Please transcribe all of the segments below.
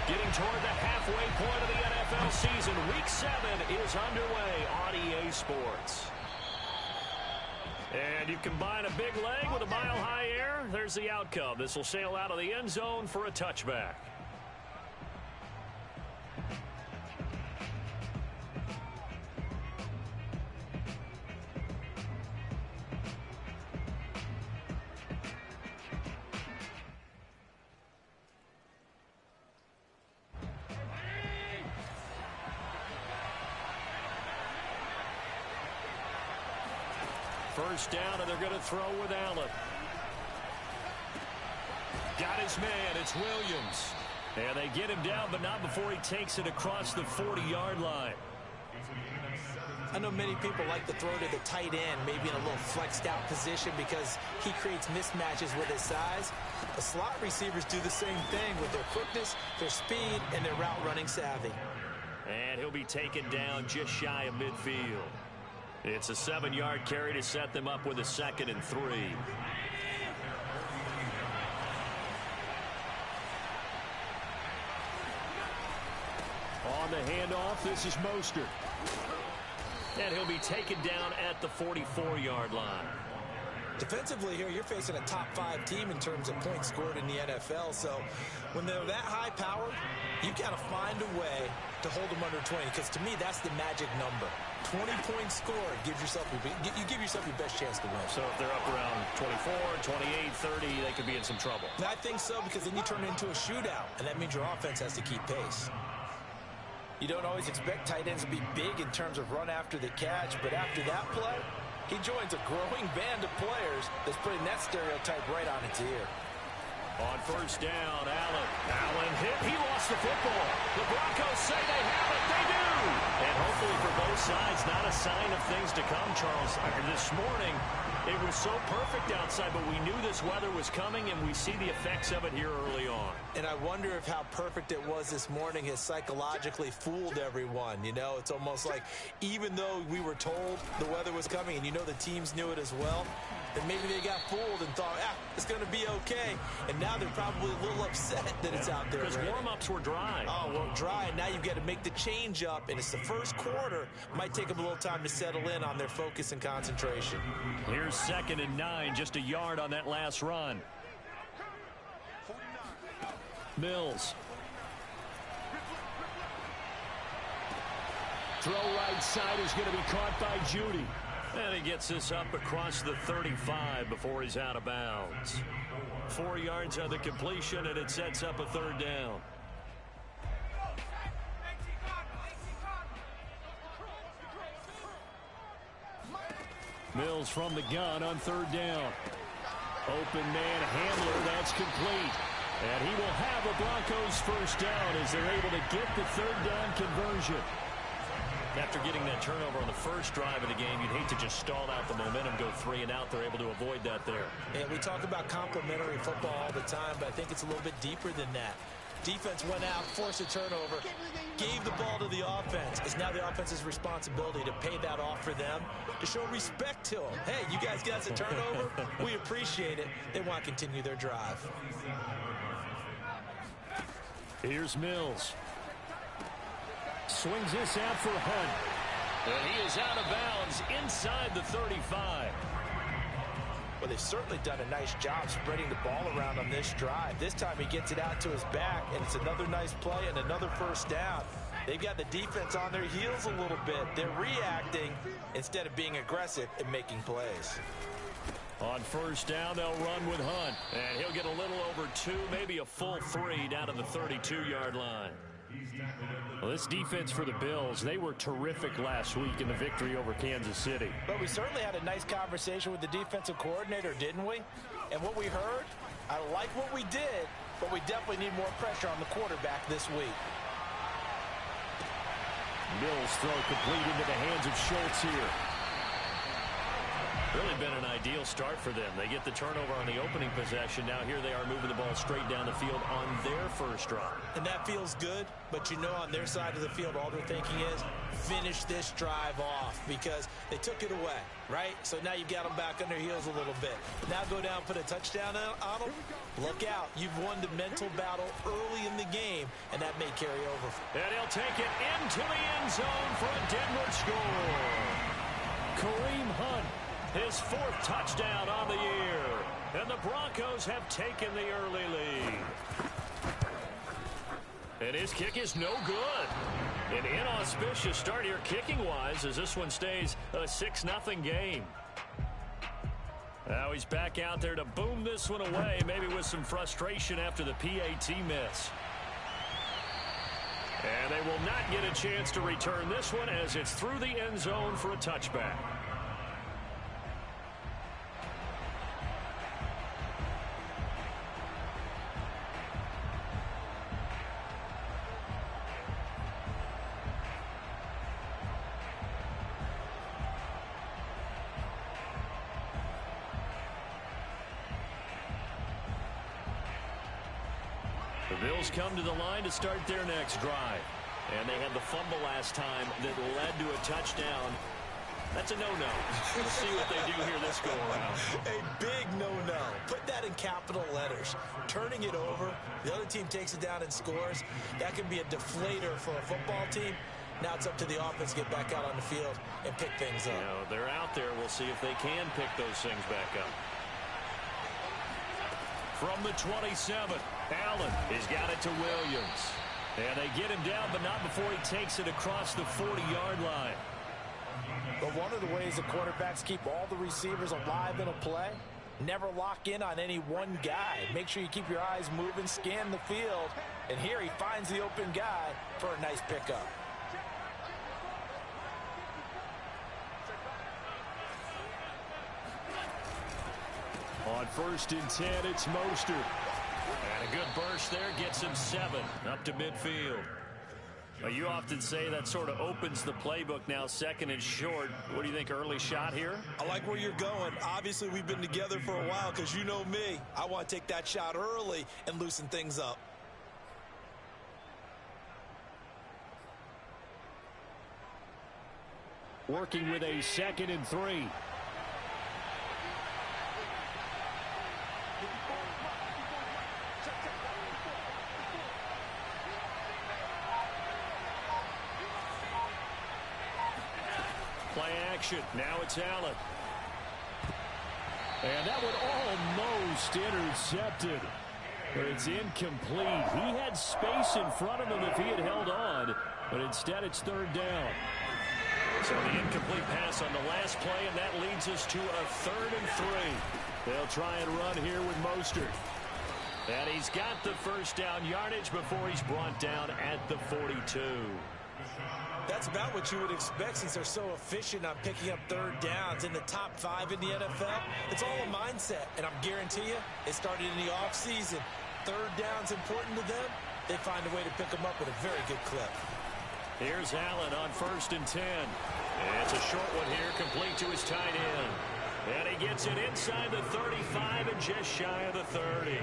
Getting toward the halfway point of the NFL season. Week 7 is underway on EA Sports. And you combine a big leg with a mile-high air, there's the outcome. This will sail out of the end zone for a touchback. First down, and they're going to throw with Allen. Got his man. It's Williams. And they get him down, but not before he takes it across the 40-yard line. I know many people like to throw to the tight end, maybe in a little flexed out position because he creates mismatches with his size. The slot receivers do the same thing with their quickness, their speed, and their route running savvy. And he'll be taken down just shy of midfield. It's a 7-yard carry to set them up with a 2nd and 3. On the handoff, this is Mostert. And he'll be taken down at the 44-yard line. Defensively here, you're facing a top-5 team in terms of points scored in the NFL. So when they're that high-powered, you've got to find a way to hold them under 20. Because to me, that's the magic number. 20 points scored gives yourself you give yourself your best chance to win. So if they're up around 24, 28, 30, they could be in some trouble. And I think so, because then you turn it into a shootout, and that means your offense has to keep pace. You don't always expect tight ends to be big in terms of run after the catch, but after that play, he joins a growing band of players that's putting that stereotype right on its ear. On first down, Allen hit. He lost the football. The Broncos say they have it. They do. And hopefully for both sides, not a sign of things to come, Charles. This morning, it was so perfect outside, but we knew this weather was coming, and we see the effects of it here early on. And I wonder if how perfect it was this morning has psychologically fooled everyone. You know, it's almost like even though we were told the weather was coming, and you know the teams knew it as well, that maybe they got fooled and thought, it's going to be okay. And now they're probably a little upset that it's out there. Because warm-ups were dry. Oh, well, dry, and now you've got to make the change up, and it's the first quarter. Might take them a little time to settle in on their focus and concentration. Here's 2nd and 9, just a yard on that last run. Mills. Throw right side is going to be caught by Judy. And he gets this up across the 35 before he's out of bounds. 4 yards on the completion, and it sets up a 3rd down. Mills from the gun on 3rd down. Open man Handler, that's complete. And he will have the Broncos first down as they're able to get the 3rd down conversion. After getting that turnover on the first drive of the game, you'd hate to just stall out the momentum, go 3 and out. They're able to avoid that there. Yeah, we talk about complementary football all the time, but I think it's a little bit deeper than that. Defense went out, forced a turnover, gave the ball to the offense. It's now the offense's responsibility to pay that off for them, to show respect to them. Hey, you guys got a turnover? We appreciate it. They want to continue their drive. Here's Mills. Swings this out for Hunt. And he is out of bounds inside the 35. Well, they've certainly done a nice job spreading the ball around on this drive. This time he gets it out to his back, and it's another nice play and another first down. They've got the defense on their heels a little bit. They're reacting instead of being aggressive and making plays. On first down, they'll run with Hunt. And he'll get a little over 2, maybe a full 3 down to the 32-yard line. Well, this defense for the Bills, they were terrific last week in the victory over Kansas City. But we certainly had a nice conversation with the defensive coordinator, didn't we? And what we heard, I like what we did, but we definitely need more pressure on the quarterback this week. Mills throw complete into the hands of Schultz here. Really been an ideal start for them. They get the turnover on the opening possession. Now here they are moving the ball straight down the field on their first drive. And that feels good, but you know on their side of the field all they're thinking is finish this drive off because they took it away, right? So now you've got them back on their heels a little bit. Now go down, put a touchdown on them. Look out. You've won the mental battle early in the game, and that may carry over. And he'll take it into the end zone for a Denver score. Kareem Hunt, his 4th touchdown on the year. And the Broncos have taken the early lead. And his kick is no good. An inauspicious start here kicking-wise as this one stays a 6-0 game. Now he's back out there to boom this one away, maybe with some frustration after the PAT miss. And they will not get a chance to return this one as it's through the end zone for a touchback. The Bills come to the line to start their next drive. And they had the fumble last time that led to a touchdown. That's a no-no. We'll see what they do here this go-around. A big no-no. Put that in capital letters. Turning it over, the other team takes it down and scores. That can be a deflator for a football team. Now it's up to the offense to get back out on the field and pick things up. You know, they're out there. We'll see if they can pick those things back up. From the 27, Allen has got it to Williams. And they get him down, but not before he takes it across the 40-yard line. But one of the ways the quarterbacks keep all the receivers alive in a play, never lock in on any one guy. Make sure you keep your eyes moving, scan the field. And here he finds the open guy for a nice pickup. On 1st and 10, it's Mostert. And a good burst there gets him 7 up to midfield. Well, you often say that sort of opens the playbook now, 2nd and short. What do you think, early shot here? I like where you're going. Obviously, we've been together for a while because you know me. I want to take that shot early and loosen things up. Working with a 2nd and 3. Play action. Now it's Allen. And that one almost intercepted. But it's incomplete. He had space in front of him if he had held on. But instead it's 3rd down. So the incomplete pass on the last play, and that leads us to a 3rd and 3. They'll try and run here with Mostert. And he's got the 1st down yardage before he's brought down at the 42. That's about what you would expect since they're so efficient on picking up 3rd downs in the top 5 in the NFL. It's all a mindset, and I'm guarantee you it started in the offseason. 3rd down's important to them. They find a way to pick them up with a very good clip. Here's Allen on 1st and 10. It's a short one here, complete to his tight end. And he gets it inside the 35 and just shy of the 30.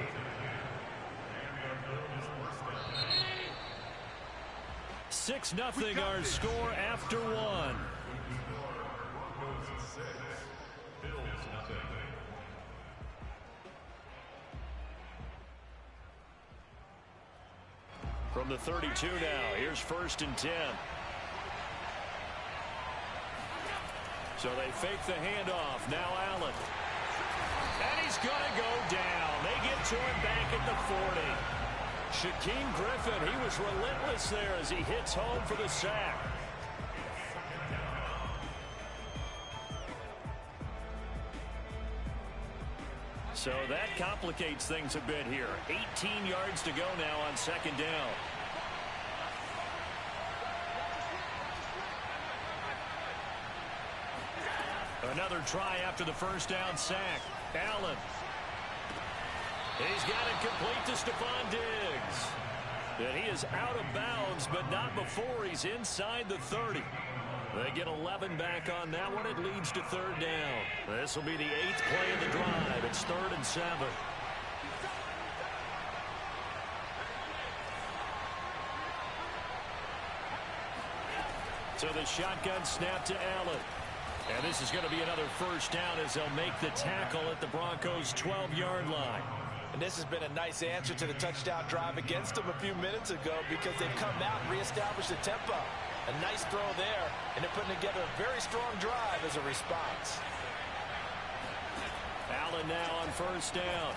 Six nothing our score after 1. From the 32 now, here's 1st and 10. So they fake the handoff. Now Allen. And he's going to go down. They get to him back at the 40. Shaquem Griffin, he was relentless there as he hits home for the sack. So that complicates things a bit here. 18 yards to go now on 2nd down. Another try after the 1st down sack. Allen. He's got it complete to Stephon Diggs. And he is out of bounds, but not before he's inside the 30. They get 11 back on that one. It leads to third down. This will be the 8th play of the drive. It's 3rd and 7. So the shotgun snap to Allen. And this is going to be another first down as they'll make the tackle at the Broncos' 12-yard line. And this has been a nice answer to the touchdown drive against them a few minutes ago because they've come out and reestablished the tempo. A nice throw there, and they're putting together a very strong drive as a response. Allen now on first down.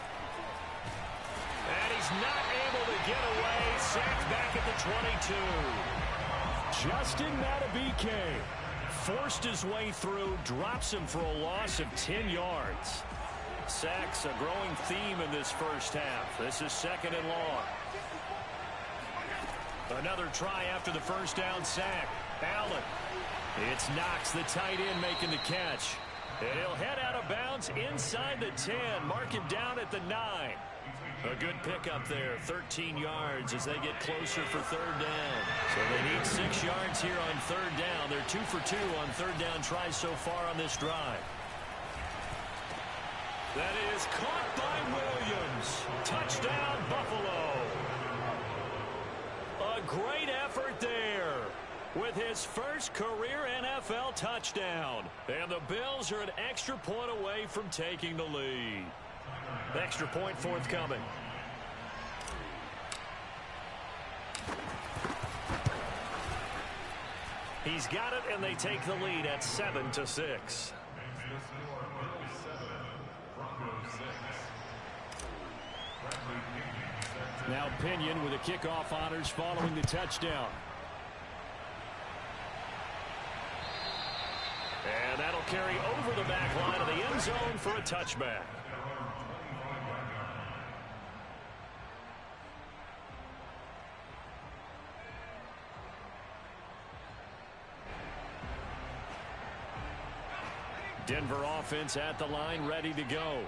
And he's not able to get away. Sacked back at the 22. Justin Madubuike forced his way through, drops him for a loss of 10 yards. Sacks a growing theme in this first half. This is 2nd and long. Another try after the first down sack. Allen. It's Knox, the tight end, making the catch. And he'll head out of bounds inside the 10. Mark him down at the 9. A good pickup there, 13 yards as they get closer for third down. So they need 6 yards here on third down. They're 2 for 2 on third down tries so far on this drive. That is caught by Williams. Touchdown, Buffalo. A great effort there with his first career NFL touchdown. And the Bills are an extra point away from taking the lead. Extra point forthcoming. He's got it, and they take the lead at 7-6. Now Pinion with the kickoff honors following the touchdown. And that'll carry over the back line of the end zone for a touchback. Denver offense at the line, ready to go.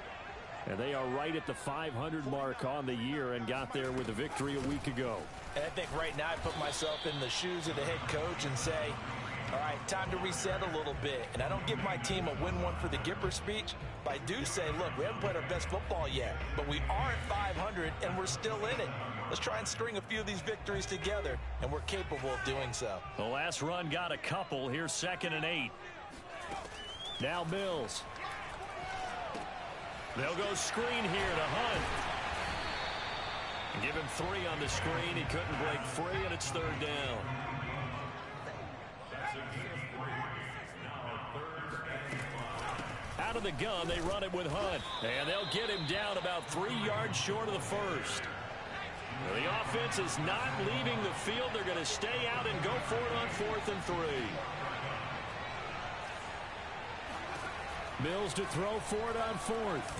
And they are right at the 500 mark on the year and got there with a victory a week ago. And I think right now I put myself in the shoes of the head coach and say, all right, time to reset a little bit. And I don't give my team a win one for the Gipper speech, but I do say, look, we haven't played our best football yet, but we are at 500 and we're still in it. Let's try and string a few of these victories together, and we're capable of doing so. The last run got a couple. Here's 2nd and 8. Now Mills. They'll go screen here to Hunt. And give him 3 on the screen. He couldn't break free, and it's third down. Out of the gun, they run it with Hunt. And they'll get him down about 3 yards short of the first. The offense is not leaving the field. They're going to stay out and go for it on 4th and 3. Mills to throw for it on 4th.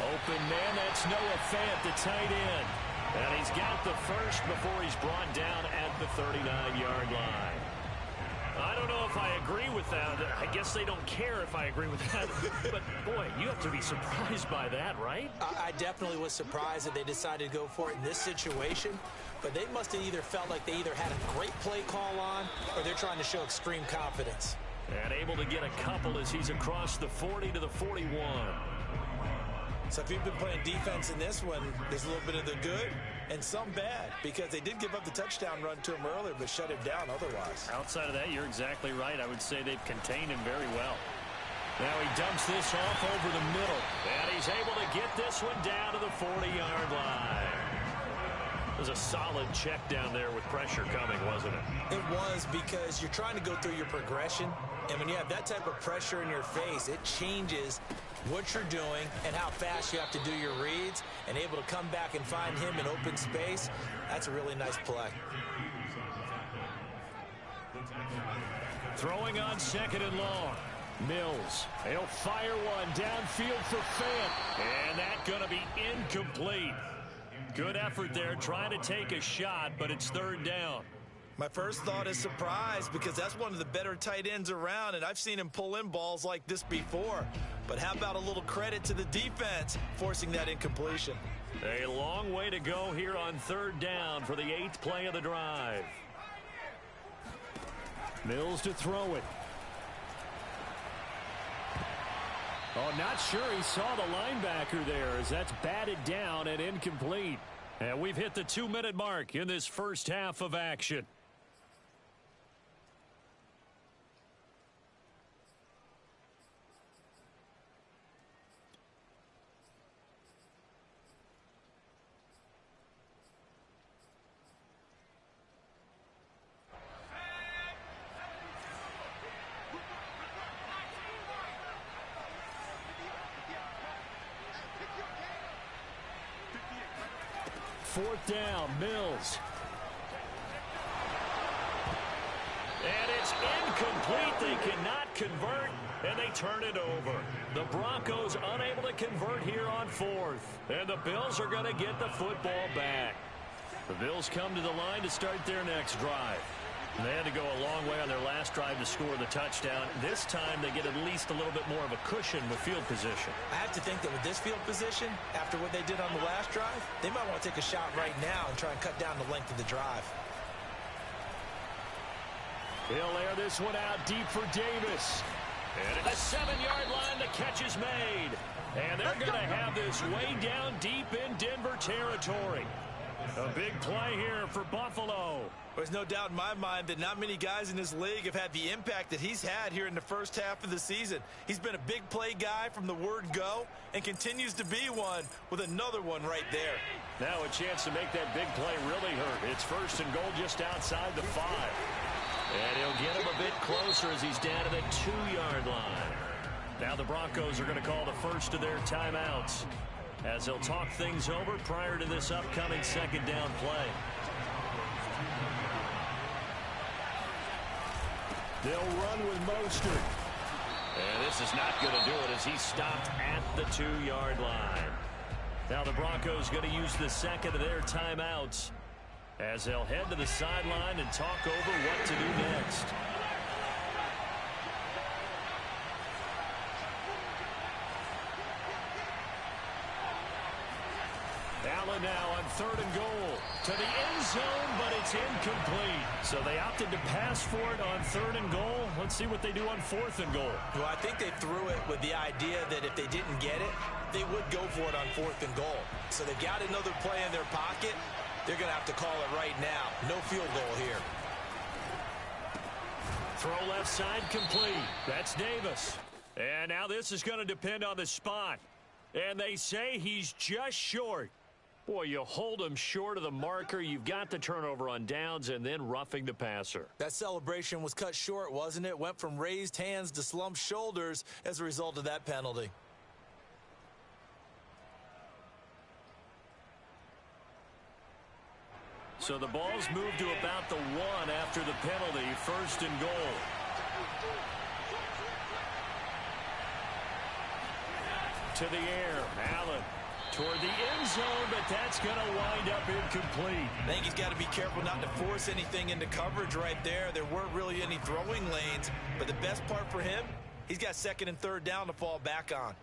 Open man, that's Noah Fant, the tight end. And he's got the first before he's brought down at the 39-yard line. I don't know if I agree with that. I guess they don't care if I agree with that. But, boy, you have to be surprised by that, right? I definitely was surprised that they decided to go for it in this situation. But they must have either felt like they either had a great play call on or they're trying to show extreme confidence. And able to get a couple as he's across the 40 to the 41. So if you've been playing defense in this one, there's a little bit of the good and some bad because they did give up the touchdown run to him earlier but shut him down otherwise. Outside of that, you're exactly right. I would say they've contained him very well. Now he dumps this off over the middle. And he's able to get this one down to the 40-yard line. It was a solid check down there with pressure coming, wasn't it? It was because you're trying to go through your progression. And when you have that type of pressure in your face, it changes what you're doing and how fast you have to do your reads. And able to come back and find him in open space, that's a really nice play. Throwing on 2nd and long. Mills. He'll fire one downfield for Fant. And that's going to be incomplete. Good effort there trying to take a shot, but it's third down. My first thought is surprise because that's one of the better tight ends around, and I've seen him pull in balls like this before. But how about a little credit to the defense forcing that incompletion? A long way to go here on third down for the 8th play of the drive. Mills to throw it. Oh, not sure he saw the linebacker there as that's batted down and incomplete. And we've hit the 2-minute mark in this first half of action. Fourth down, Mills. And it's incomplete. They cannot convert, and they turn it over. The Broncos unable to convert here on fourth. And the Bills are going to get the football back. The Bills come to the line to start their next drive. And they had to go a long way on their last drive to score the touchdown. This time they get at least a little bit more of a cushion with field position. I have to think that with this field position, after what they did on the last drive, they might want to take a shot right now and try and cut down the length of the drive. He'll air this one out deep for Davis. And at the 7-yard line, the catch is made. And they're going to have this way down deep in Denver territory. A big play here for Buffalo. There's no doubt in my mind that not many guys in this league have had the impact that he's had here in the first half of the season. He's been a big play guy from the word go and continues to be one with another one right there. Now a chance to make that big play really hurt. It's first and goal just outside the 5. And he'll get him a bit closer as he's down to the 2-yard line. Now the Broncos are going to call the first of their timeouts as they'll talk things over prior to this upcoming second down play. They'll run with Mostert. And this is not going to do it as he's stopped at the 2-yard line. Now the Broncos going to use the second of their timeouts as they'll head to the sideline and talk over what to do next. Allen now on third and goal to the end zone, but it's incomplete. So they opted to pass for it on third and goal. Let's see what they do on fourth and goal. Well, I think they threw it with the idea that if they didn't get it, they would go for it on fourth and goal. So they've got another play in their pocket. They're going to have to call it right now. No field goal here. Throw left side complete. That's Davis. And now this is going to depend on the spot. And they say he's just short. Boy, you hold him short of the marker. You've got the turnover on downs and then roughing the passer. That celebration was cut short, wasn't it? Went from raised hands to slumped shoulders as a result of that penalty. So the ball's moved to about the 1 after the penalty. First and goal. To the air, Allen. Toward the end zone, but that's going to wind up incomplete. I think he's got to be careful not to force anything into coverage right there. There weren't really any throwing lanes, but the best part for him, he's got second and third down to fall back on.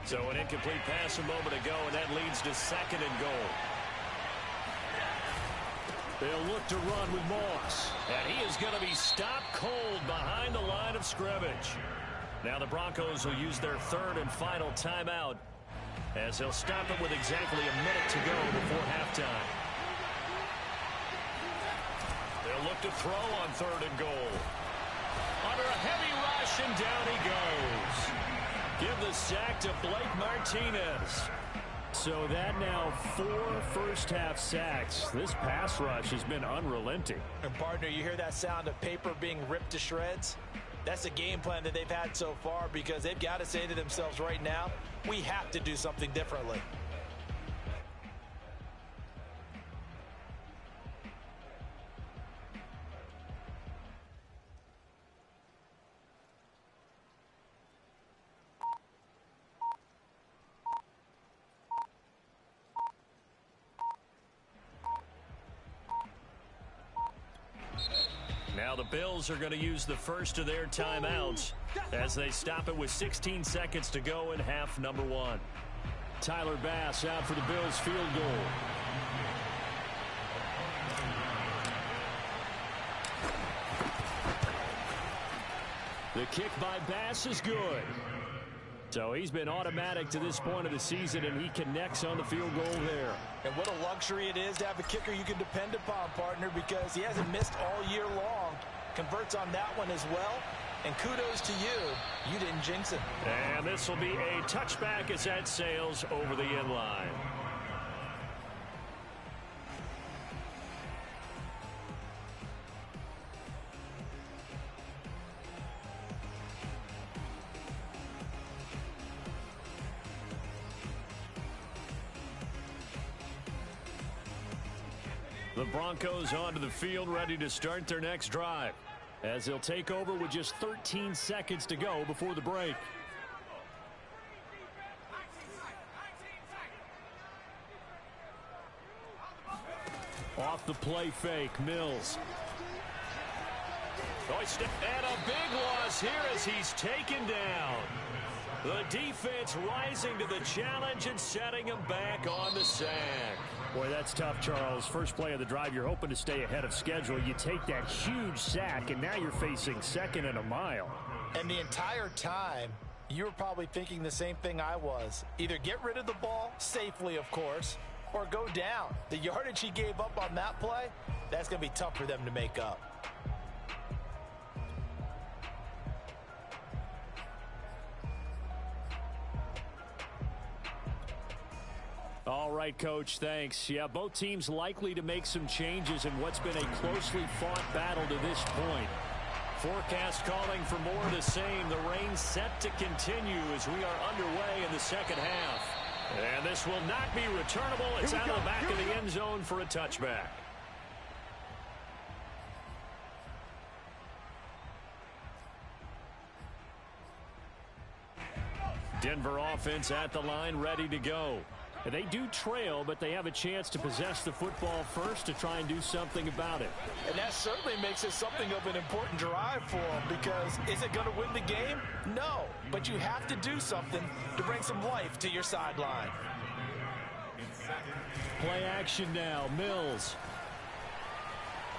So an incomplete pass a moment ago, and that leads to second and goal. They'll look to run with Moss. And he is going to be stopped cold behind the line of scrimmage. Now the Broncos will use their third and final timeout as they'll stop it with exactly a minute to go before halftime. They'll look to throw on third and goal. Under a heavy rush, and down he goes. Give the sack to Blake Martinez. So that now 4 first-half sacks. This pass rush has been unrelenting. And, partner, you hear that sound of paper being ripped to shreds? That's a game plan that they've had so far because they've got to say to themselves right now, we have to do something differently. Now the Bills are going to use the first of their timeouts as they stop it with 16 seconds to go in half number 1. Tyler Bass out for the Bills field goal. The kick by Bass is good. So he's been automatic to this point of the season, and he connects on the field goal there. And what a luxury it is to have a kicker you can depend upon, partner, because he hasn't missed all year long. Converts on that one as well. And kudos to you. You didn't jinx it. And this will be a touchback as that sails over the end line. The Broncos onto the field, ready to start their next drive, as they'll take over with just 13 seconds to go before the break. Off the play fake, Mills. And a big loss here as he's taken down. The defense rising to the challenge and setting him back on the sack. Boy, that's tough, Charles. First play of the drive, you're hoping to stay ahead of schedule. You take that huge sack, and now you're facing second and a mile. And the entire time, you were probably thinking the same thing I was. Either get rid of the ball, safely, of course, or go down. The yardage he gave up on that play, that's going to be tough for them to make up. All right, Coach, thanks. Yeah, both teams likely to make some changes in what's been a closely fought battle to this point. Forecast calling for more of the same. The rain set to continue as we are underway in the second half. And this will not be returnable. It's out of the back of the end zone for a touchback. Denver offense at the line, ready to go. They do trail, but they have a chance to possess the football first to try and do something about it. And that certainly makes it something of an important drive for them, because is it going to win the game? No, but you have to do something to bring some life to your sideline. Play action now, Mills.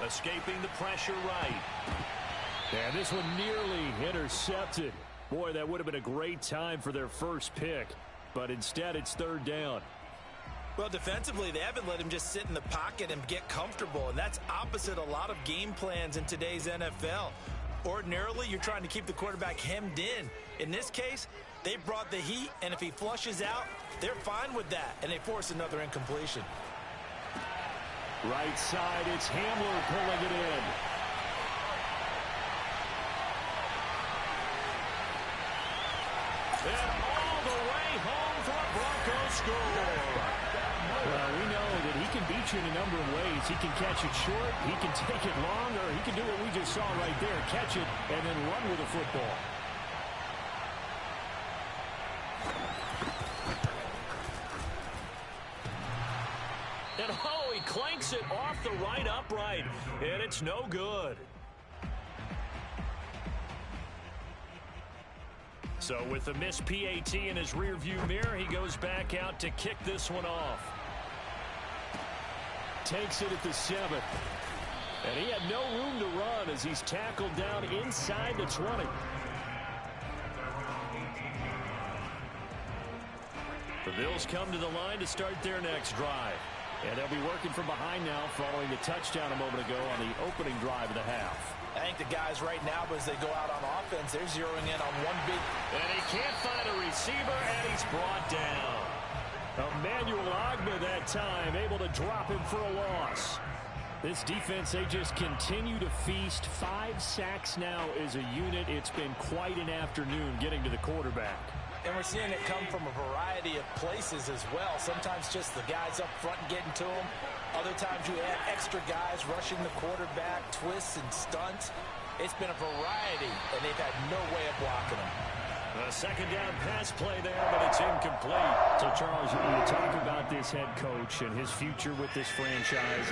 Escaping the pressure right. And this one nearly intercepted. Boy, that would have been a great time for their first pick, but instead it's third down. Well, defensively, they haven't let him just sit in the pocket and get comfortable, and that's opposite a lot of game plans in today's NFL. Ordinarily, you're trying to keep the quarterback hemmed in. In this case, they brought the heat, and if he flushes out, they're fine with that, and they force another incompletion. Right side, it's Hamler pulling it in. And all the way home for a Broncos score. Well, we know that he can beat you in a number of ways. He can catch it short, he can take it long, or he can do what we just saw right there, catch it and then run with the football. And oh, he clanks it off the right upright, and it's no good. So with the missed PAT in his rearview mirror, he goes back out to kick this one off. Takes it at the 7. And he had no room to run as he's tackled down inside the 20. The Bills come to the line to start their next drive. And they'll be working from behind now following the touchdown a moment ago on the opening drive of the half. I think the guys right now, as they go out on offense, they're zeroing in on one big. And he can't find a receiver, and he's brought down. Emmanuel Ogbah that time, able to drop him for a loss. This defense, they just continue to feast. 5 sacks now as a unit. It's been quite an afternoon getting to the quarterback. And we're seeing it come from a variety of places as well. Sometimes just the guys up front getting to him. Other times you add extra guys rushing the quarterback, twists and stunts. It's been a variety, and they've had no way of blocking him. A second down pass play there, but it's incomplete. So, Charles, when you talk about this head coach and his future with this franchise,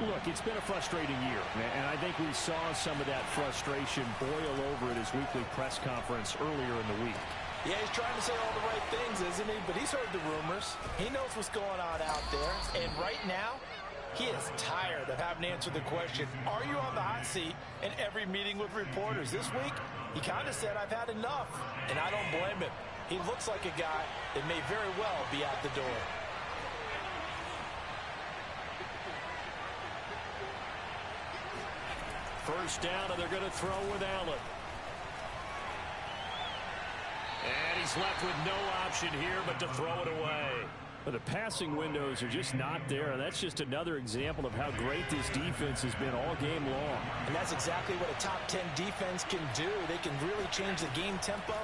look, it's been a frustrating year. And I think we saw some of that frustration boil over at his weekly press conference earlier in the week. Yeah, he's trying to say all the right things, isn't he? But he's heard the rumors. He knows what's going on out there. And right now, he is tired of having to answer the question, are you on the hot seat in every meeting with reporters? This week, he kind of said, I've had enough. And I don't blame him. He looks like a guy that may very well be out the door. First down, and they're going to throw with Allen. And he's left with no option here but to throw it away. But the passing windows are just not there. And that's just another example of how great this defense has been all game long. And that's exactly what a top 10 defense can do. They can really change the game tempo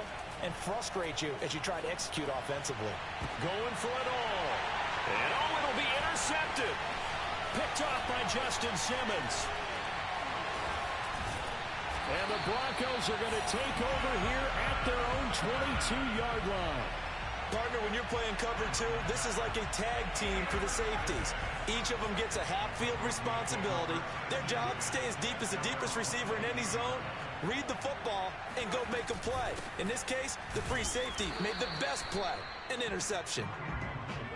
and frustrate you as you try to execute offensively. Going for it all. And it'll be intercepted. Picked off by Justin Simmons. And the Broncos are going to take over here at their own 22-yard line. Partner, when you're playing cover two, this is like a tag team for the safeties. Each of them gets a half-field responsibility. Their job, stay as deep as the deepest receiver in any zone, read the football, and go make a play. In this case, the free safety made the best play, an interception.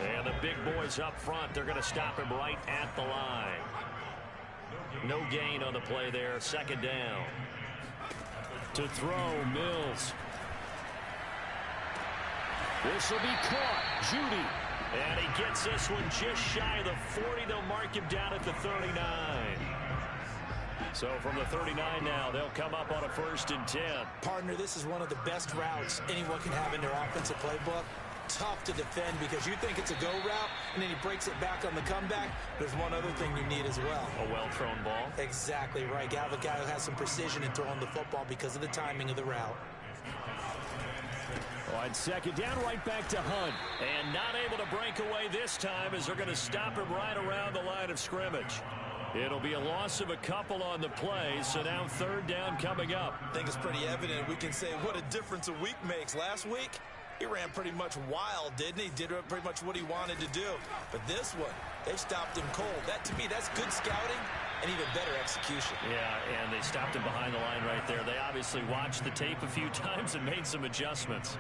And the big boys up front, they're going to stop him right at the line. No gain on the play there, second down. To throw, Mills. This will be caught. Judy. And he gets this one just shy of the 40. They'll mark him down at the 39. So from the 39 now, they'll come up on a 1st and 10. Partner, this is one of the best routes anyone can have in their offensive playbook. Tough to defend because you think it's a go route, and then he breaks it back on the comeback. There's one other thing you need as well. A well-thrown ball. Exactly right. You have a guy who has some precision in throwing the football because of the timing of the route. On second down, right back to Hunt. And not able to break away this time as they're going to stop him right around the line of scrimmage. It'll be a loss of a couple on the play, so now 3rd down coming up. I think it's pretty evident. We can say what a difference a week makes. Last week, he ran pretty much wild, didn't he? Did pretty much what he wanted to do. But this one, they stopped him cold. That, to me, that's good scouting and even better execution. Yeah, and they stopped him behind the line right there. They obviously watched the tape a few times and made some adjustments.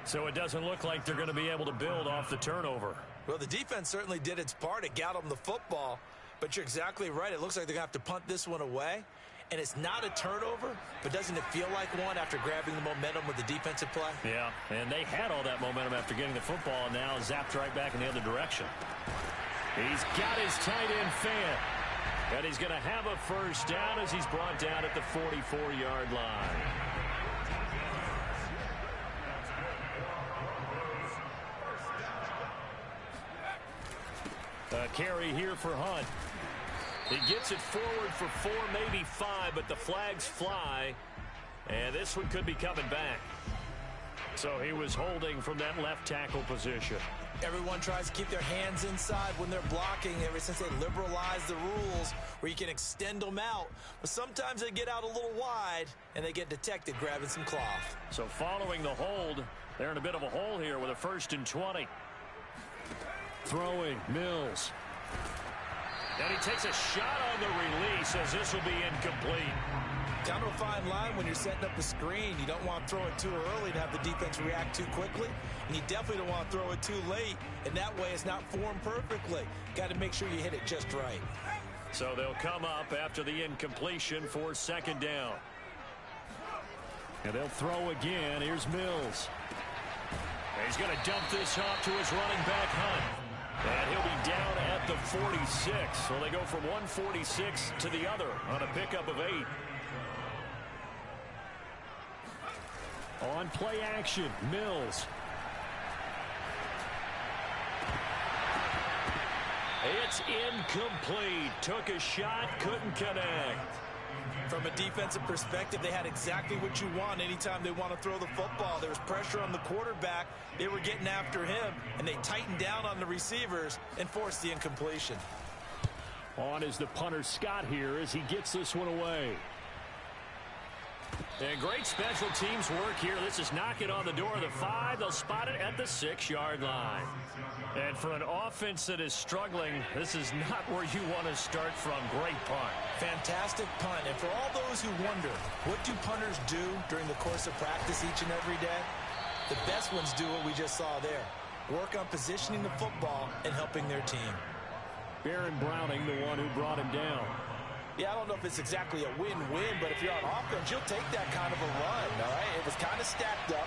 So it doesn't look like they're going to be able to build off the turnover. Well, the defense certainly did its part. It got them the football. But you're exactly right. It looks like they're going to have to punt this one away. And it's not a turnover, but doesn't it feel like one after grabbing the momentum with the defensive play? Yeah, and they had all that momentum after getting the football, and now zapped right back in the other direction. He's got his tight end fan. And he's going to have a 1st down as he's brought down at the 44-yard line. A carry here for Hunt. He gets it forward for 4, maybe 5, but the flags fly. And this one could be coming back. So he was holding from that left tackle position. Everyone tries to keep their hands inside when they're blocking ever since they liberalized the rules where you can extend them out. But sometimes they get out a little wide and they get detected grabbing some cloth. So following the hold, they're in a bit of a hole here with a 1st and 20. Throwing, Mills. And he takes a shot on the release as this will be incomplete. Kind of a fine line when you're setting up a screen. You don't want to throw it too early to have the defense react too quickly. And you definitely don't want to throw it too late. And that way it's not formed perfectly. Got to make sure you hit it just right. So they'll come up after the incompletion for 2nd down. And they'll throw again. Here's Mills. And he's going to dump this off to his running back, Hunt. And he'll be down at the 46. So they go from 146 to the other on a pickup of 8. On play action, Mills. It's incomplete. Took a shot, couldn't connect. From a defensive perspective, they had exactly what you want anytime they want to throw the football. There was pressure on the quarterback. They were getting after him, and they tightened down on the receivers and forced the incompletion. On is the punter, Scott, here as he gets this one away. And great special teams work here. This is knocking on the door of the 5. They'll spot it at the 6-yard line. And for an offense that is struggling, this is not where you want to start from. Great punt. Fantastic punt. And for all those who wonder, what do punters do during the course of practice each and every day? The best ones do what we just saw there. Work on positioning the football and helping their team. Baron Browning, the one who brought him down. Yeah, I don't know if it's exactly a win-win, but if you're on offense, you'll take that kind of a run, all right? It was kind of stacked up,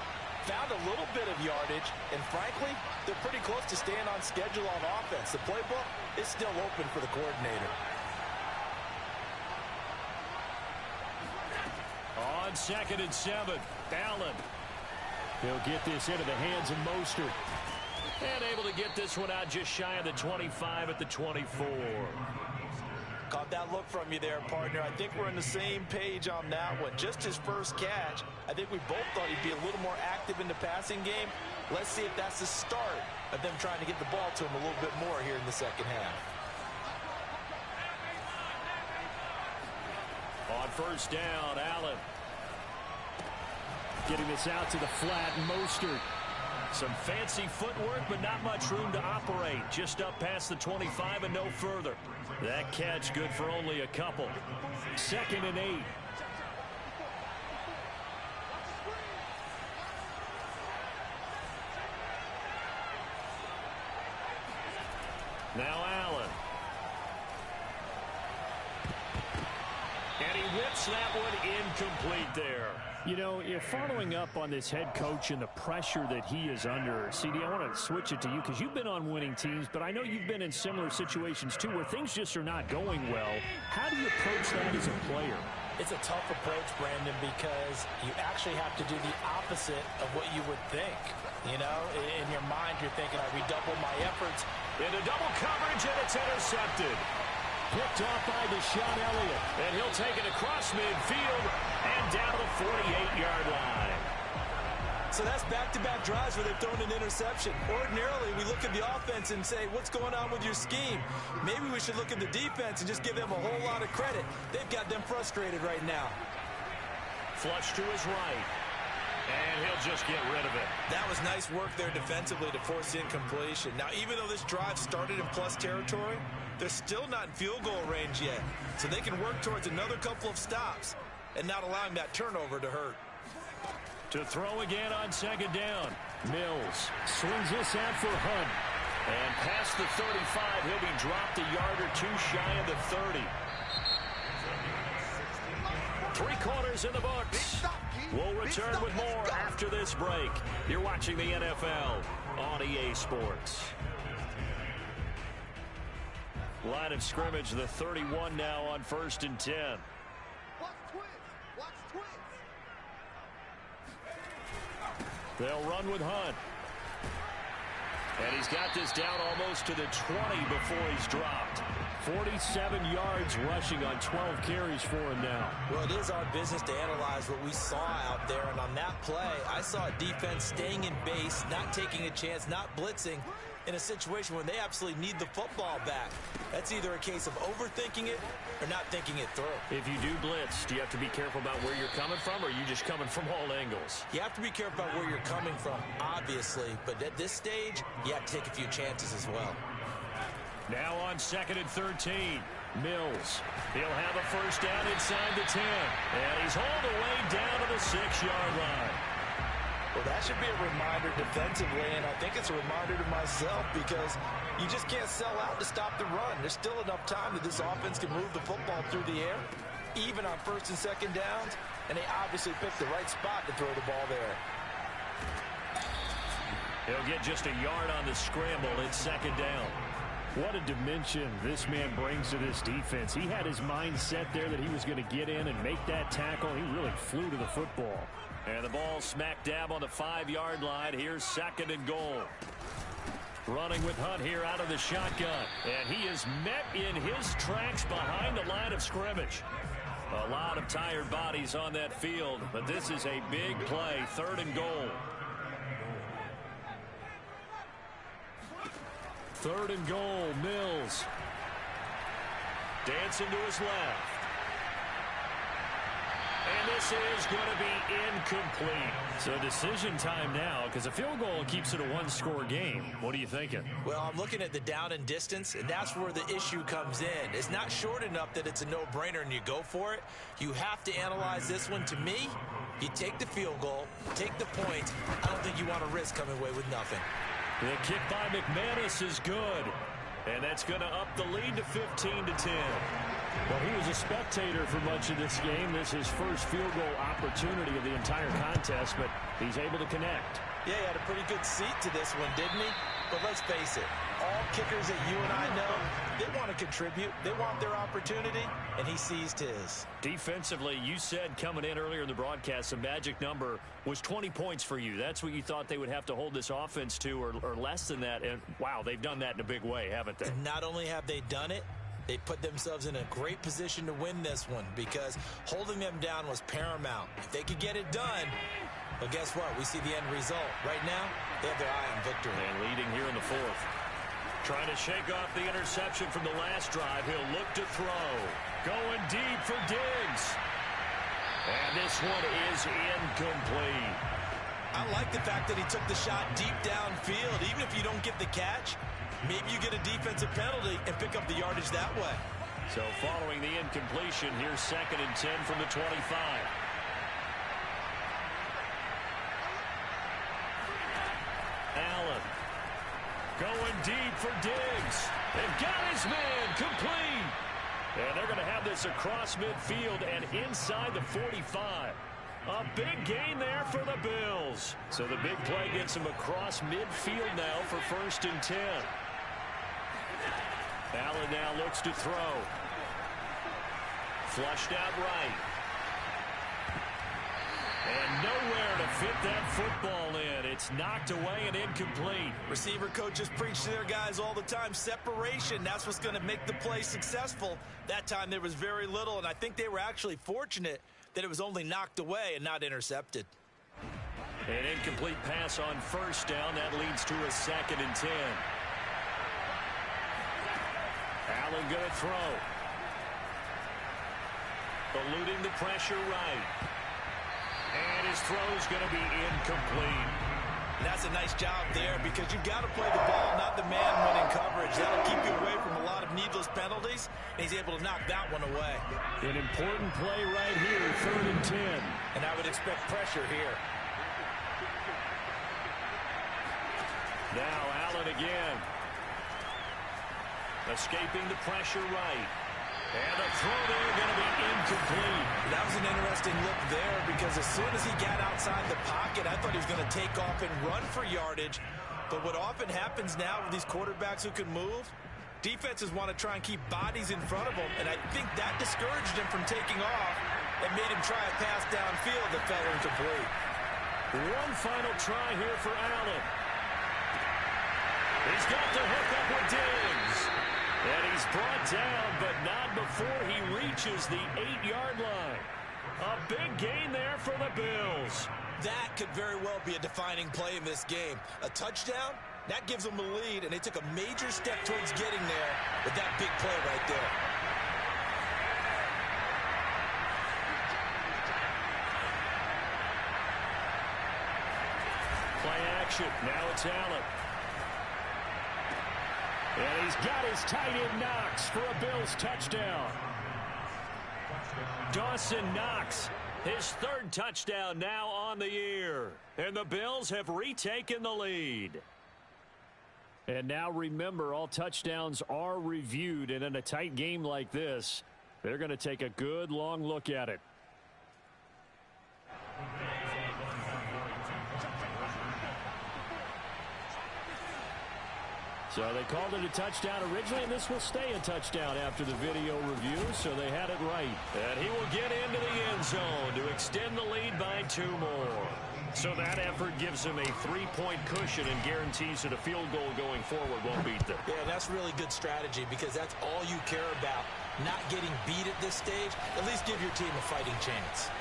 found a little bit of yardage, and frankly, they're pretty close to staying on schedule on offense. The playbook is still open for the coordinator. On 2nd and 7, Allen. He'll get this into the hands of Mostert. And able to get this one out just shy of the 25 at the 24. Caught that look from you there, partner. I think we're on the same page on that one. Just his first catch. I think we both thought he'd be a little more active in the passing game. Let's see if that's the start of them trying to get the ball to him a little bit more here in the second half. On 1st down, Allen. Getting this out to the flat, Mostert. Some fancy footwork, but not much room to operate. Just up past the 25 and no further. That catch good for only a couple. 2nd and 8. Now Allen. And he whips that one incomplete there. You know, you're following up on this head coach and the pressure that he is under. CD, I want to switch it to you because you've been on winning teams, but I know you've been in similar situations too where things just are not going well. How do you approach that as a player? It's a tough approach, Brandon, because you actually have to do the opposite of what you would think. You know, in your mind, you're thinking, I redouble my efforts. Into double coverage, and it's intercepted. Picked off by Deshaun Elliott. And he'll take it across midfield and down to the 48-yard line. So that's back-to-back drives where they've thrown an interception. Ordinarily, we look at the offense and say, what's going on with your scheme? Maybe we should look at the defense and just give them a whole lot of credit. They've got them frustrated right now. Flush to his right. And he'll just get rid of it. That was nice work there defensively to force incompletion. Now, even though this drive started in plus territory, they're still not in field goal range yet. So they can work towards another couple of stops and not allowing that turnover to hurt. To throw again on 2nd down. Mills swings this out for Hunt. And past the 35, he'll be dropped a yard or two shy of the 30. 3 quarters in the books. We'll return with more after this break. You're watching the NFL on EA Sports. Line of scrimmage, the 31 now on 1st and 10. They'll run with Hunt. And he's got this down almost to the 20 before he's dropped. 47 yards rushing on 12 carries for him now. Well, it is our business to analyze what we saw out there. And on that play, I saw a defense staying in base, not taking a chance, not blitzing in a situation where they absolutely need the football back. That's either a case of overthinking it or not thinking it through. If you do blitz, do you have to be careful about where you're coming from, or are you just coming from all angles? You have to be careful about where you're coming from, obviously. But at this stage, you have to take a few chances as well. Now on 2nd and 13. Mills. He'll have a 1st down inside the 10. And he's hauled away down to the 6-yard line. Well, that should be a reminder defensively, and I think it's a reminder to myself because you just can't sell out to stop the run. There's still enough time that this offense can move the football through the air, even on 1st and 2nd downs, and they obviously picked the right spot to throw the ball there. He'll get just a yard on the scramble. It's 2nd down. What a dimension this man brings to this defense. He had his mind set there that he was going to get in and make that tackle. He really flew to the football. And the ball smack dab on the 5-yard line. Here's 2nd and goal. Running with Hunt here out of the shotgun. And he is met in his tracks behind the line of scrimmage. A lot of tired bodies on that field, but this is a big play. 3rd and goal. 3rd and goal, Mills. Dancing to his left. And this is going to be incomplete. So decision time now, because a field goal keeps it a one-score game. What are you thinking? Well, I'm looking at the down and distance, and that's where the issue comes in. It's not short enough that it's a no-brainer and you go for it. You have to analyze this one. To me, you take the field goal, take the points. I don't think you want to risk coming away with nothing. The kick by McManus is good. And that's going to up the lead to 15-10. Well, he was a spectator for much of this game. This is his first field goal opportunity of the entire contest, but he's able to connect. Yeah, he had a pretty good seat to this one, didn't he? But let's face it, all kickers that you and I know, they want to contribute. They want their opportunity, and he seized his. Defensively, you said coming in earlier in the broadcast, the magic number was 20 points for you. That's what you thought they would have to hold this offense to, or less than that. And, wow, they've done that in a big way, haven't they? And not only have they done it, they put themselves in a great position to win this one because holding them down was paramount. If they could get it done, well, guess what? We see the end result. Right now, they have their eye on victory. And leading here in the fourth. Trying to shake off the interception from the last drive. He'll look to throw. Going deep for Diggs. And this one is incomplete. I like the fact that he took the shot deep downfield. Even if you don't get the catch, maybe you get a defensive penalty and pick up the yardage that way. So following the incompletion, here's 2nd and 10 from the 25. Allen going deep for Diggs. They've got his man complete. And they're going to have this across midfield and inside the 45. A big gain there for the Bills. So the big play gets them across midfield now for 1st and 10. Allen now looks to throw. Flushed out right. And nowhere to fit that football in. It's knocked away and incomplete. Receiver coaches preach to their guys all the time. Separation, that's what's going to make the play successful. That time there was very little, and I think they were actually fortunate that it was only knocked away and not intercepted. An incomplete pass on 1st down. That leads to a 2nd and 10. Allen going to throw. Eluding the pressure right. And his throw is going to be incomplete. And that's a nice job there because you've got to play the ball, not the man when in coverage. That'll keep you away from a lot of needless penalties, and he's able to knock that one away. An important play right here, 3rd and 10. And I would expect pressure here. Now Allen again. Escaping the pressure right. And the throw there going to be incomplete. That was an interesting look there because as soon as he got outside the pocket, I thought he was going to take off and run for yardage. But what often happens now with these quarterbacks who can move, defenses want to try and keep bodies in front of them. And I think that discouraged him from taking off and made him try a pass downfield that fell incomplete. One final try here for Allen. He's got the hook up with Diggs. And he's brought down, but not before he reaches the 8-yard line. A big gain there for the Bills. That could very well be a defining play in this game. A touchdown, that gives them a lead, and they took a major step towards getting there with that big play right there. Play action. Now it's Allen. And he's got his tight end Knox for a Bills touchdown. Dawson Knox, his 3rd touchdown now on the year. And the Bills have retaken the lead. And now remember, all touchdowns are reviewed. And in a tight game like this, they're going to take a good long look at it. So they called it a touchdown originally, and this will stay a touchdown after the video review, so they had it right. And he will get into the end zone to extend the lead by 2 more. So that effort gives him a 3-point cushion and guarantees that a field goal going forward won't beat them. Yeah, that's really good strategy because that's all you care about. Not getting beat at this stage, at least give your team a fighting chance.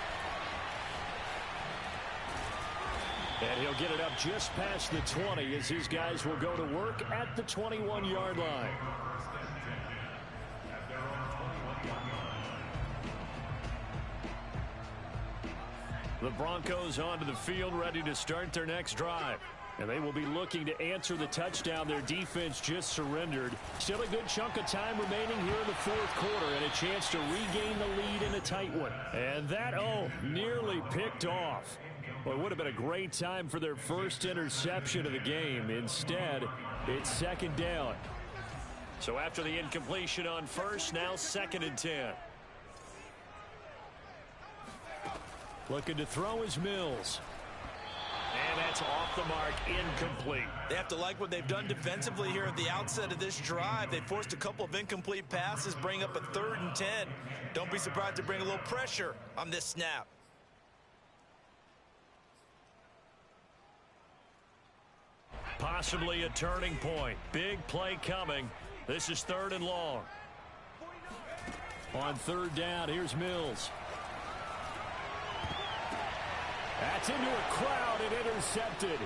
And he'll get it up just past the 20 as his guys will go to work at the 21-yard line. The Broncos onto the field, ready to start their next drive. And they will be looking to answer the touchdown their defense just surrendered. Still a good chunk of time remaining here in the fourth quarter and a chance to regain the lead in a tight one. And that, nearly picked off. Well, it would have been a great time for their first interception of the game. Instead, it's second down. So after the incompletion on first, now 2nd and 10. Looking to throw is Mills. And that's off the mark, incomplete. They have to like what they've done defensively here at the outset of this drive. They forced a couple of incomplete passes, bring up a 3rd and 10. Don't be surprised to bring a little pressure on this snap. Possibly a turning point. Big play coming. This is 3rd and long. On 3rd down, here's Mills. That's into a crowd and intercepted.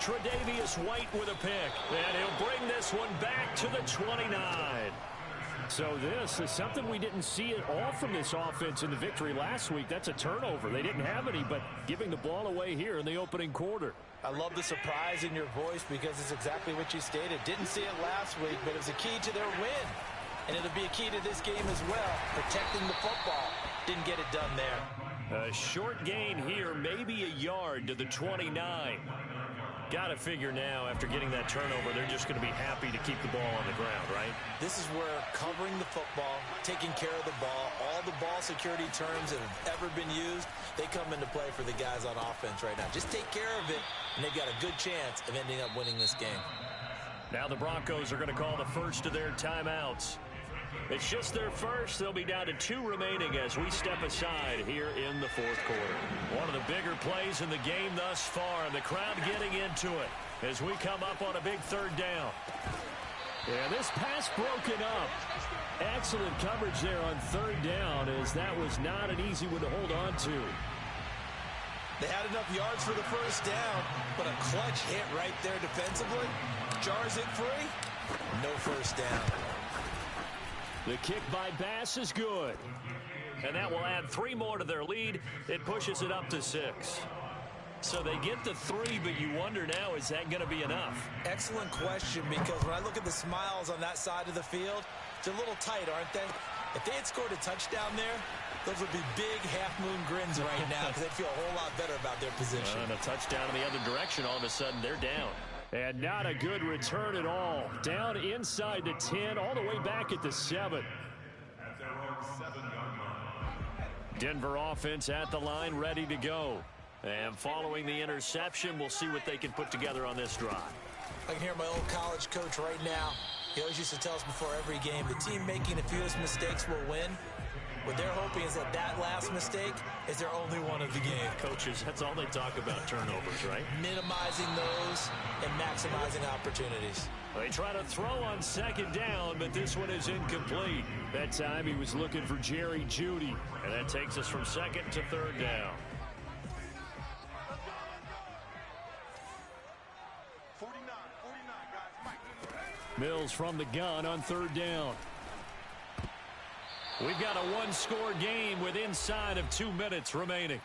Tre'Davious White with a pick. And he'll bring this one back to the 29. So this is something we didn't see at all from this offense in the victory last week. That's a turnover. They didn't have any, but giving the ball away here in the opening quarter. I love the surprise in your voice because it's exactly what you stated. Didn't see it last week, but it was a key to their win. And it'll be a key to this game as well, protecting the football. Didn't get it done there. A short gain here, maybe a yard to the 29. Got to figure now, after getting that turnover, they're just going to be happy to keep the ball on the ground, right? This is where covering the football, taking care of the ball, all the ball security terms that have ever been used, they come into play for the guys on offense right now. Just take care of it, and they've got a good chance of ending up winning this game. Now the Broncos are going to call the first of their timeouts. It's just their first. They'll be down to 2 remaining as we step aside here in the fourth quarter. One of the bigger plays in the game thus far, and the crowd getting into it as we come up on a big 3rd down. Yeah, this pass broken up. Excellent coverage there on 3rd down, as that was not an easy one to hold on to. They had enough yards for the first down, but a clutch hit right there defensively. Jars it free. No first down. The kick by Bass is good. And that will add 3 more to their lead. It pushes it up to 6. So they get the 3, but you wonder now, is that going to be enough? Excellent question, because when I look at the smiles on that side of the field, they're a little tight, aren't they? If they had scored a touchdown there, those would be big half-moon grins right now because they'd feel a whole lot better about their position. And a touchdown in the other direction, all of a sudden they're down. And not a good return at all. Down inside the 10, all the way back at the 7. Denver offense at the line, ready to go. And following the interception, we'll see what they can put together on this drive. I can hear my old college coach right now. He always used to tell us before every game, the team making the fewest mistakes will win. What they're hoping is that that last mistake is their only one of the game. Coaches, that's all they talk about, turnovers, right? Minimizing those and maximizing opportunities. They try to throw on 2nd down, but this one is incomplete. That time he was looking for Jerry Jeudy, and that takes us from 2nd to 3rd down. 49, guys. Mills from the gun on 3rd down. We've got a 1-score game with inside of 2 minutes remaining.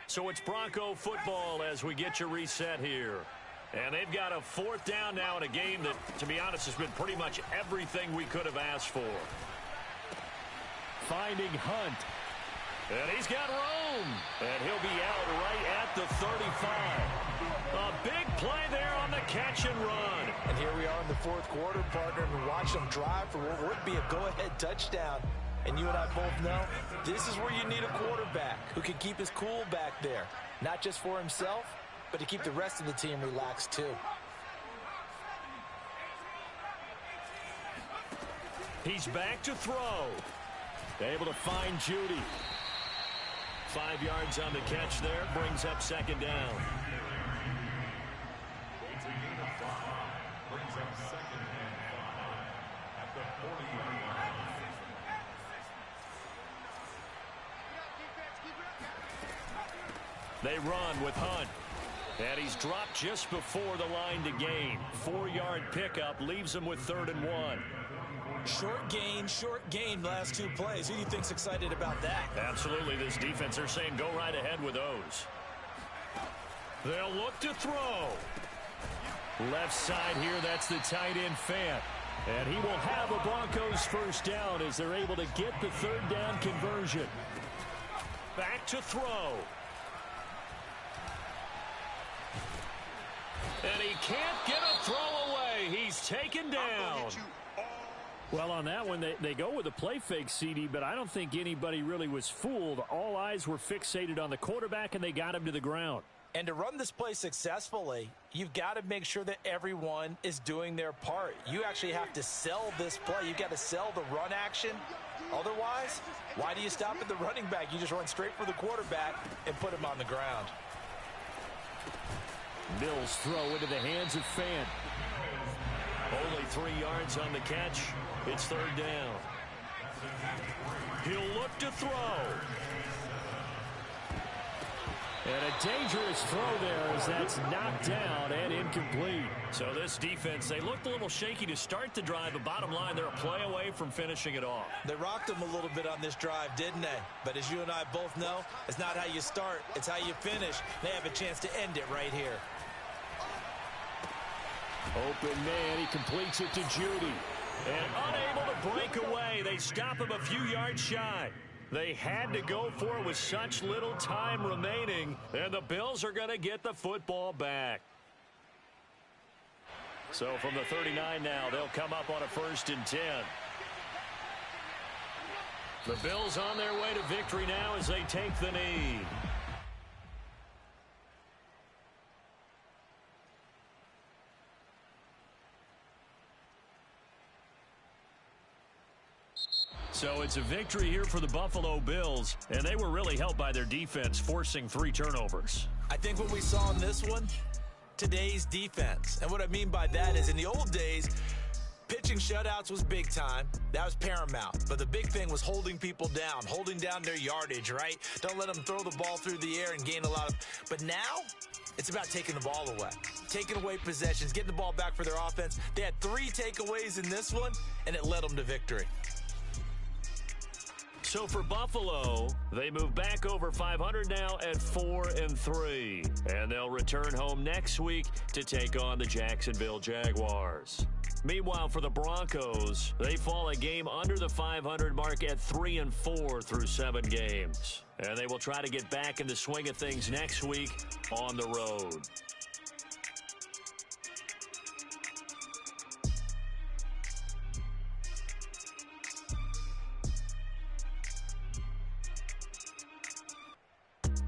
So it's Bronco football as we get you reset here. And they've got a 4th down now in a game that, to be honest, has been pretty much everything we could have asked for. Finding Hunt. And he's got room. And he'll be out right at the 35. A big play there on the catch and run. And here we are in the fourth quarter, partner, and watch them drive for what would be a go-ahead touchdown. And you and I both know this is where you need a quarterback who can keep his cool back there. Not just for himself, but to keep the rest of the team relaxed too. He's back to throw. Able to find Jeudy. 5 yards on the catch there. Brings up 2nd down. It's a gain of 5. Brings up 2nd and 5 at the 40-yard line. They run with Hunt. And he's dropped just before the line to gain. 4-yard pickup leaves him with 3rd and 1. Short gain last 2 plays. Who do you think's excited about that? Absolutely. This defense, they're saying go right ahead with those. They'll look to throw. Left side here, that's the tight end Fant. And he will have a Broncos first down as they're able to get the 3rd down conversion. Back to throw. And he can't get a throw away. He's taken down. Well, on that one, they go with a play fake, CD, but I don't think anybody really was fooled. All eyes were fixated on the quarterback, and they got him to the ground. And to run this play successfully, you've got to make sure that everyone is doing their part. You actually have to sell this play. You've got to sell the run action. Otherwise, why do you stop at the running back? You just run straight for the quarterback and put him on the ground. Mills throw into the hands of Fant. Only 3 yards on the catch. It's 3rd down. He'll look to throw. And a dangerous throw there as that's knocked down and incomplete. So this defense, they looked a little shaky to start the drive, but bottom line, they're a play away from finishing it off. They rocked them a little bit on this drive, didn't they? But as you and I both know, it's not how you start, it's how you finish. They have a chance to end it right here. Open man, he completes it to Judy. And unable to break away, they stop him a few yards shy. They had to go for it with such little time remaining, and the Bills are going to get the football back. So from the 39 now, they'll come up on a 1st and 10. The Bills on their way to victory now as they take the knee. So it's a victory here for the Buffalo Bills, and they were really helped by their defense, forcing 3 turnovers. I think what we saw in this one, today's defense. And what I mean by that is in the old days, pitching shutouts was big time. That was paramount. But the big thing was holding people down, holding down their yardage, right? Don't let them throw the ball through the air and gain a lot of... But now, it's about taking the ball away. Taking away possessions, getting the ball back for their offense. They had 3 takeaways in this one, and it led them to victory. So for Buffalo, they move back over 500 now at 4-3. And they'll return home next week to take on the Jacksonville Jaguars. Meanwhile, for the Broncos, they fall a game under the 500 mark at 3-4 through 7 games. And they will try to get back in the swing of things next week on the road.